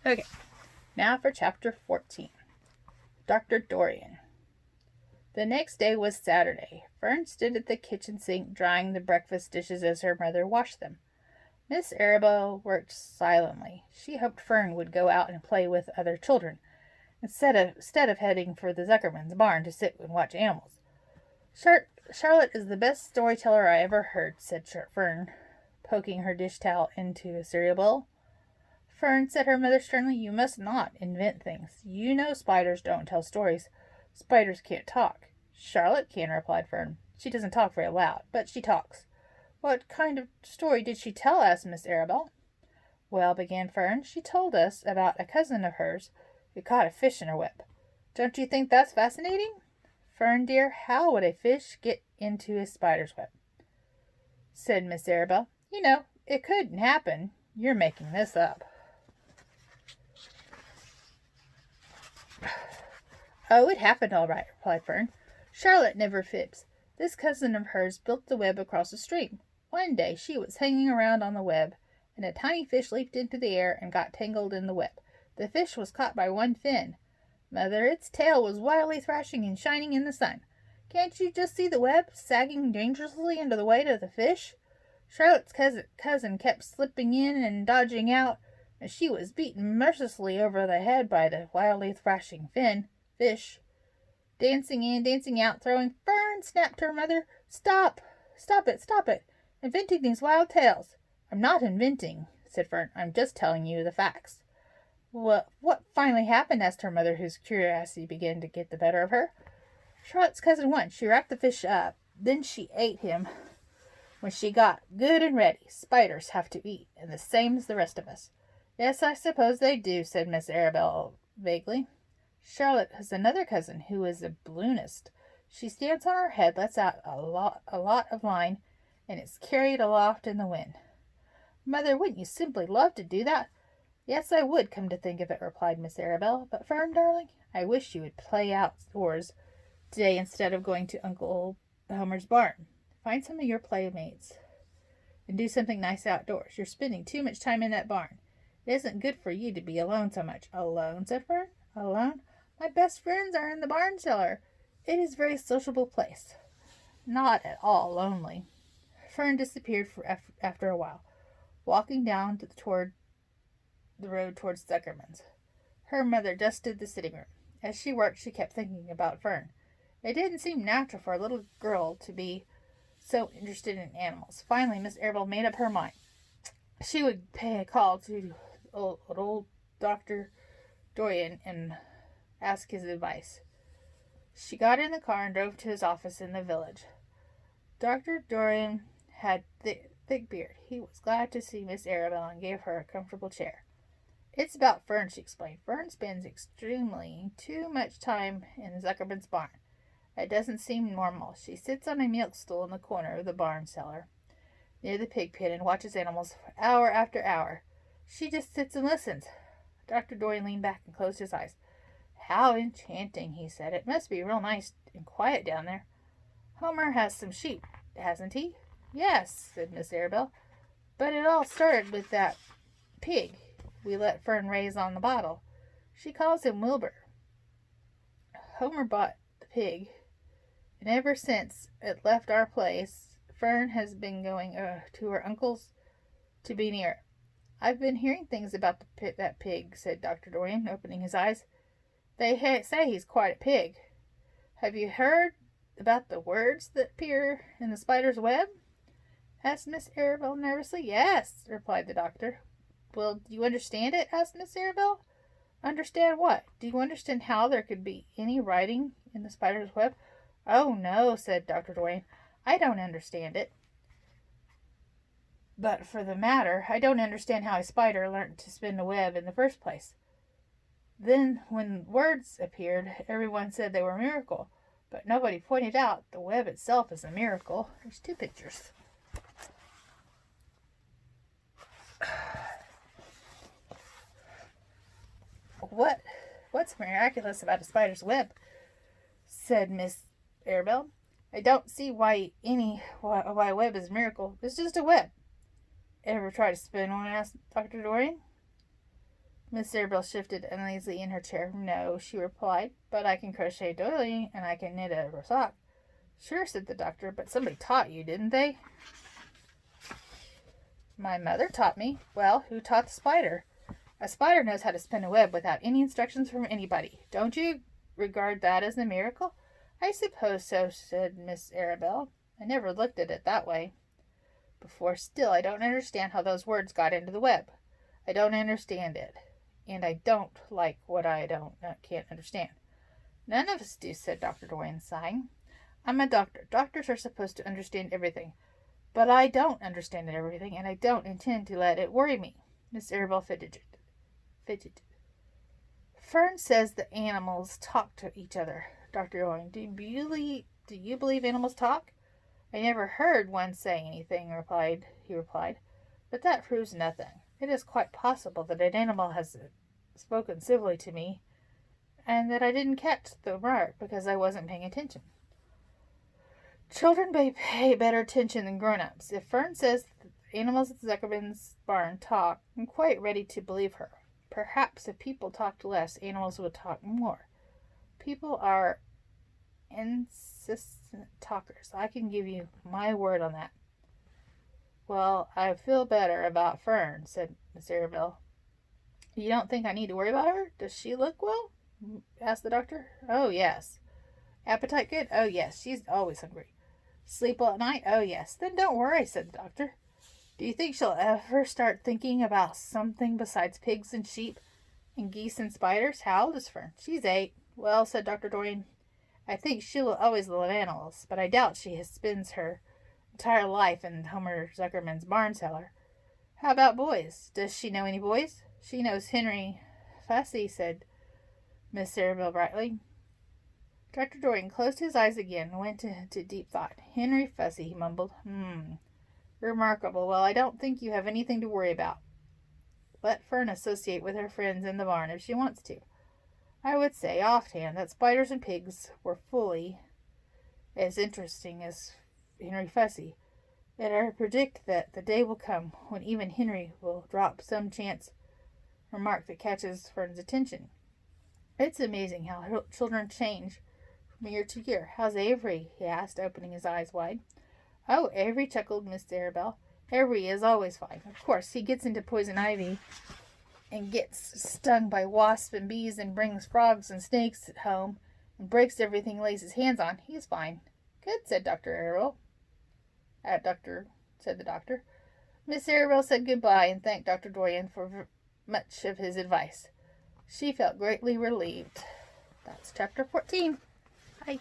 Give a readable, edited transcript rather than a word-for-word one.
Okay, now for chapter 14. Dr. Dorian. The next day was Saturday. Fern stood at the kitchen sink drying the breakfast dishes as her mother washed them. Miss Arabelle worked silently. She hoped Fern would go out and play with other children, instead of heading for the Zuckerman's barn to sit and watch animals. Charlotte is the best storyteller I ever heard, said Fern, poking her dish towel into a cereal bowl. Fern, said her mother sternly, you must not invent things. You know spiders don't tell stories. Spiders can't talk. Charlotte can, replied Fern. She doesn't talk very loud, but she talks. What kind of story did she tell? Asked Miss Arabelle. Well, began Fern, she told us about a cousin of hers who caught a fish in her web. Don't you think that's fascinating? Fern, dear, how would a fish get into a spider's web? Said Miss Arabelle. You know, it couldn't happen. You're making this up. Oh, it happened all right, replied Fern. Charlotte never fibs. This cousin of hers built the web across the stream. One day she was hanging around on the web, and a tiny fish leaped into the air and got tangled in the web. The fish was caught by one fin. Mother, its tail was wildly thrashing and shining in the sun. Can't you just see the web sagging dangerously under the weight of the fish? Charlotte's cousin kept slipping in and dodging out, and she was beaten mercilessly over the head by the wildly thrashing fish. Dancing in, dancing out, throwing. Fern, snapped her mother. Stop! Stop it! Inventing these wild tales. I'm not inventing, said Fern. I'm just telling you the facts. What finally happened? Asked her mother, whose curiosity began to get the better of her. Charlotte's cousin won. She wrapped the fish up. Then she ate him when she got good and ready. Spiders have to eat, and the same as the rest of us. Yes, I suppose they do, said Miss Arabelle vaguely. Charlotte has another cousin who is a balloonist. She stands on her head, lets out a lot of line, and it's carried aloft in the wind. Mother, wouldn't you simply love to do that? Yes, I would, come to think of it, replied Miss Arabelle. But, Fern, darling, I wish you would play outdoors today instead of going to Uncle Homer's barn. Find some of your playmates and do something nice outdoors. You're spending too much time in that barn. It isn't good for you to be alone so much. Alone, said Fern. Alone? My best friends are in the barn cellar. It is a very sociable place. Not at all lonely. Fern disappeared after a while, walking down toward the road towards Zuckerman's. Her mother dusted the sitting room. As she worked, she kept thinking about Fern. It didn't seem natural for a little girl to be so interested in animals. Finally, Miss Arabelle made up her mind. She would pay a call to old Dr. Dorian and ask his advice. She got in the car and drove to his office in the village. Dr. Dorian had thick beard. He was glad to see Miss Arabelle and gave her a comfortable chair. It's about Fern, she explained. Fern spends extremely too much time in Zuckerman's barn. It doesn't seem normal. She sits on a milk stool in the corner of the barn cellar, near the pig pen, and watches animals for hour after hour. She just sits and listens. Dr. Dorian leaned back and closed his eyes. How enchanting, he said. It must be real nice and quiet down there. Homer has some sheep, hasn't he? Yes, said Miss Arabelle. But it all started with that pig we let Fern raise on the bottle. She calls him Wilbur. Homer bought the pig, and ever since it left our place, Fern has been going to her uncle's to be near it. I've been hearing things about that pig, said Dr. Dorian, opening his eyes. They say he's quite a pig. Have you heard about the words that appear in the spider's web? Asked Miss Arabelle nervously. Yes, replied the doctor. Well, do you understand it? Asked Miss Arabelle. Understand what? Do you understand how there could be any writing in the spider's web? Oh, no, said Dr. Dorian. I don't understand it. But for the matter, I don't understand how a spider learned to spin a web in the first place. Then, when words appeared, everyone said they were a miracle, but nobody pointed out the web itself is a miracle. There's two pictures. What's miraculous about a spider's web? Said Miss Arabelle. I don't see why a web is a miracle. It's just a web. Ever try to spin one? Asked Dr. Dorian. Miss Arabelle shifted uneasily in her chair. No, she replied, but I can crochet doily and I can knit a sock. Sure, said the doctor, but somebody taught you, didn't they? My mother taught me. Well, who taught the spider? A spider knows how to spin a web without any instructions from anybody. Don't you regard that as a miracle? I suppose so, said Miss Arabelle. I never looked at it that way before. Still, I don't understand how those words got into the web. I don't understand it. And I don't like what I can't understand. None of us do, said Dr. Dorian, sighing. I'm a doctor. Doctors are supposed to understand everything. But I don't understand everything, and I don't intend to let it worry me. Miss Arabelle fidgeted. Fern says the animals talk to each other. Dr. Dorian, do you believe animals talk? I never heard one say anything, he replied. But that proves nothing. It is quite possible that an animal has spoken civilly to me, and that I didn't catch the remark because I wasn't paying attention. Children may pay better attention than grown-ups. If Fern says the animals at Zuckerman's barn talk, I'm quite ready to believe her. Perhaps if people talked less, animals would talk more. People are insistent talkers. I can give you my word on that. Well, I feel better about Fern, said Miss Arabelle. You don't think I need to worry about her? Does she look well? Asked the doctor. Oh, yes. Appetite good? Oh, yes. She's always hungry. Sleep well at night? Oh, yes. Then don't worry, said the doctor. Do you think she'll ever start thinking about something besides pigs and sheep and geese and spiders? How old is Fern? She's 8. Well, said Dr. Dorian, I think she will always love animals, but I doubt she spends her entire life in Homer Zuckerman's barn cellar. How about boys? Does she know any boys? She knows Henry Fussy, said Miss Arabelle brightly. Dr. Dorian closed his eyes again and went into deep thought. Henry Fussy, he mumbled. Remarkable. Well, I don't think you have anything to worry about. Let Fern associate with her friends in the barn if she wants to. I would say offhand that spiders and pigs were fully as interesting as Henry Fussy, and I predict that the day will come when even Henry will drop some chance remark that catches Fern's attention. It's amazing how children change from year to year. How's Avery? He asked, opening his eyes wide. Oh, Avery, chuckled Miss Arabelle. Avery is always fine. Of course, he gets into poison ivy and gets stung by wasps and bees and brings frogs and snakes home and breaks everything he lays his hands on. He's fine. Good, said Dr. Arabelle. Said the doctor. Miss Arabelle said goodbye and thanked Dr. Dorian for much of his advice. She felt greatly relieved. That's chapter 14. Bye.